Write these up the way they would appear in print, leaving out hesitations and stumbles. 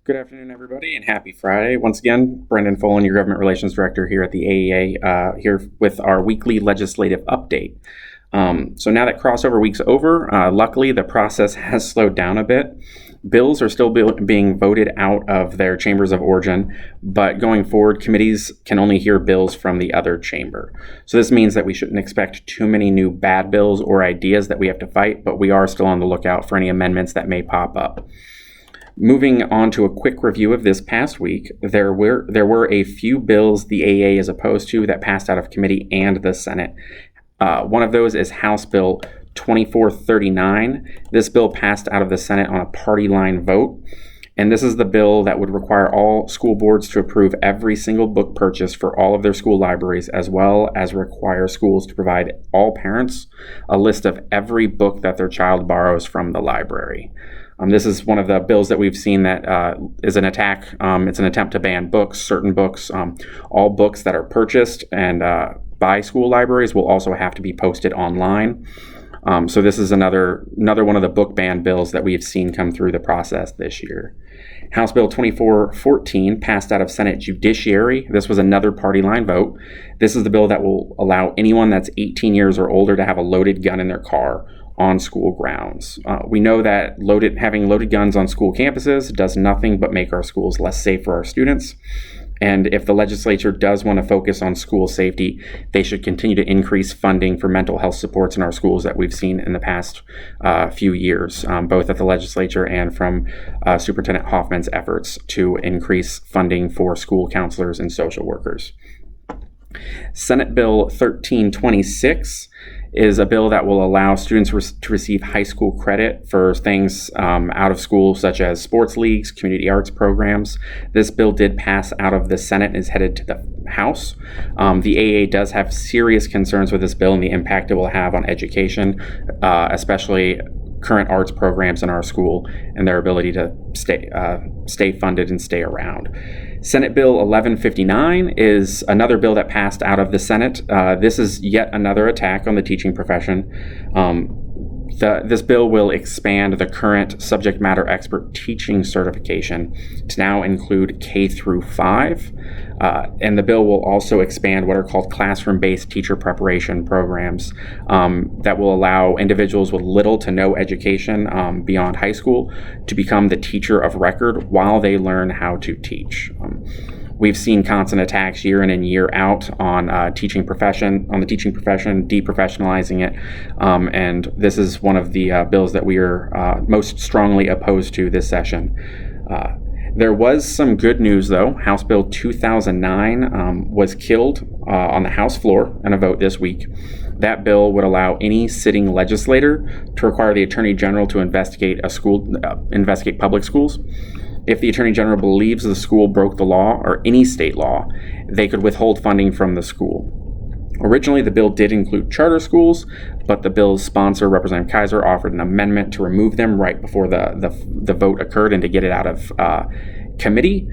Good afternoon, everybody, and happy Friday. Once again, Brenden, Foland, your Government Relations Director here at the AEA, here with our weekly legislative update. So now that crossover week's over, luckily the process has slowed down a bit. Bills are still being voted out of their chambers of origin, but going forward, committees can only hear bills from the other chamber. So this means that we shouldn't expect too many new bad bills or ideas that we have to fight, but we are still on the lookout for any amendments that may pop up. Moving on to a quick review of this past week, there were a few bills the AEA is opposed to that passed out of committee and the Senate. One of those is House Bill 2439. This bill passed out of the Senate on a party line vote, and this is the bill that would require all school boards to approve every single book purchase for all of their school libraries, as well as require schools to provide all parents a list of every book that their child borrows from the library. This is one of the bills that we've seen that is an attack. It's an attempt to ban books, certain books. All books that are purchased and by school libraries will also have to be posted online. So this is another one of the book ban bills that we've seen come through the process this year. House Bill 2414 passed out of Senate Judiciary. This was another party line vote. This is the bill that will allow anyone that's 18 years or older to have a loaded gun in their car on school grounds. We know that having loaded guns on school campuses does nothing but make our schools less safe for our students. And if the legislature does want to focus on school safety, they should continue to increase funding for mental health supports in our schools that we've seen in the past few years, both at the legislature and from Superintendent Hoffman's efforts to increase funding for school counselors and social workers. Senate Bill 1326 is a bill that will allow students to receive high school credit for things out of school, such as sports leagues, community arts programs. This bill did pass out of the Senate and is headed to the House. The AEA does have serious concerns with this bill and the impact it will have on education, especially current arts programs in our school and their ability to stay funded and stay around. Senate Bill 1159 is another bill that passed out of the Senate. This is yet another attack on the teaching profession. This bill will expand the current subject matter expert teaching certification to now include K through 5. And the bill will also expand what are called classroom-based teacher preparation programs that will allow individuals with little to no education beyond high school to become the teacher of record while they learn how to teach. We've seen constant attacks year in and year out on the teaching profession, deprofessionalizing it, and this is one of the bills that we are most strongly opposed to this session. There was some good news, though. House Bill 2009 was killed on the House floor in a vote this week. That bill would allow any sitting legislator to require the Attorney General to investigate public schools. If the Attorney General believes the school broke the law or any state law, they could withhold funding from the school. Originally, the bill did include charter schools, but the bill's sponsor, Representative Kaiser, offered an amendment to remove them right before the vote occurred and to get it out of committee.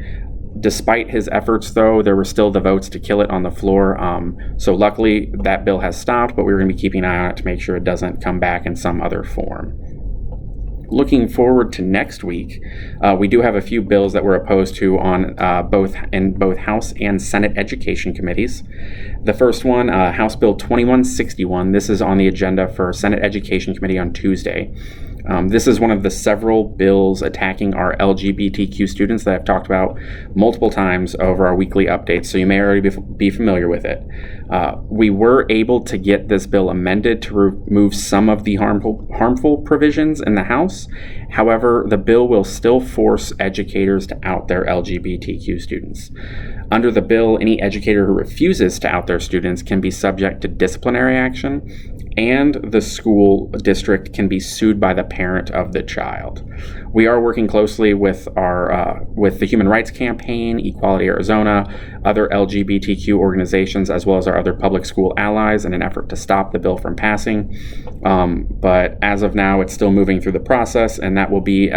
Despite his efforts, though, there were still the votes to kill it on the floor. So luckily, that bill has stopped, but we're going to be keeping an eye on it to make sure it doesn't come back in some other form. Looking forward to next week, we do have a few bills that we're opposed to on both House and Senate Education Committees. The first one, House Bill 2161. This is on the agenda for Senate Education Committee on Tuesday. This is one of the several bills attacking our LGBTQ students that I've talked about multiple times over our weekly updates, so you may already be familiar with it. We were able to get this bill amended to remove some of the harmful provisions in the House. However, the bill will still force educators to out their LGBTQ students. Under the bill, any educator who refuses to out their students can be subject to disciplinary action, and the school district can be sued by the parent of the child. We are working closely with the Human Rights Campaign, Equality Arizona, other LGBTQ organizations, as well as our other public school allies in an effort to stop the bill from passing. But as of now, it's still moving through the process, and that will be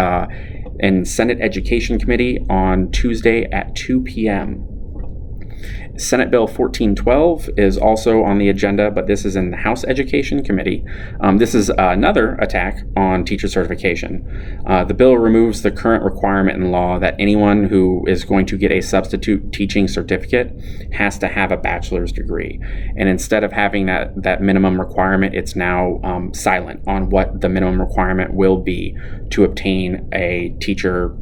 in Senate Education Committee on Tuesday at 2 p.m. Senate Bill 1412 is also on the agenda, but this is in the House Education Committee. This is another attack on teacher certification. The bill removes the current requirement in law that anyone who is going to get a substitute teaching certificate has to have a bachelor's degree. And instead of having that minimum requirement, it's now silent on what the minimum requirement will be to obtain a teacher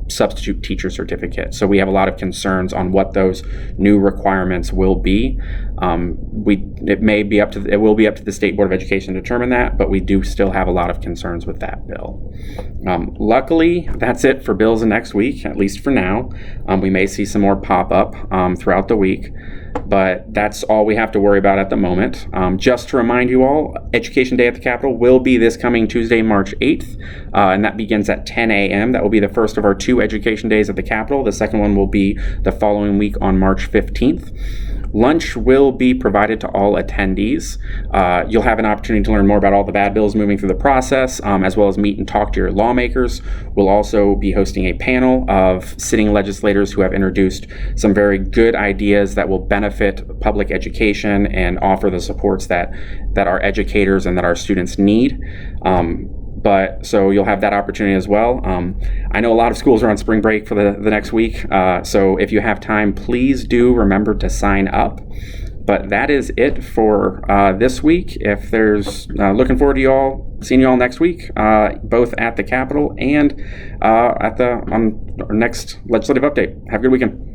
substitute teacher certificate. So we have a lot of concerns on what those new requirements will be. It will be up to the State Board of Education to determine that, but we do still have a lot of concerns with that bill. Luckily, that's it for bills next week, at least for now. We may see some more pop up throughout the week, but that's all we have to worry about at the moment. Just to remind you all, Education Day at the Capitol will be this coming Tuesday, March 8th, and that begins at 10 a.m. That will be the first of our 2 Education Days at the Capitol. The second one will be the following week on March 15th. Lunch will be provided to all attendees. You'll have an opportunity to learn more about all the bad bills moving through the process, as well as meet and talk to your lawmakers. We'll also be hosting a panel of sitting legislators who have introduced some very good ideas that will benefit public education and offer the supports that our educators and that our students need. So you'll have that opportunity as well. I know a lot of schools are on spring break for the next week, so if you have time, please do remember to sign up. But that is it for this week. If there's looking forward to seeing you all next week, both at the Capitol and on our next legislative update. Have a good weekend.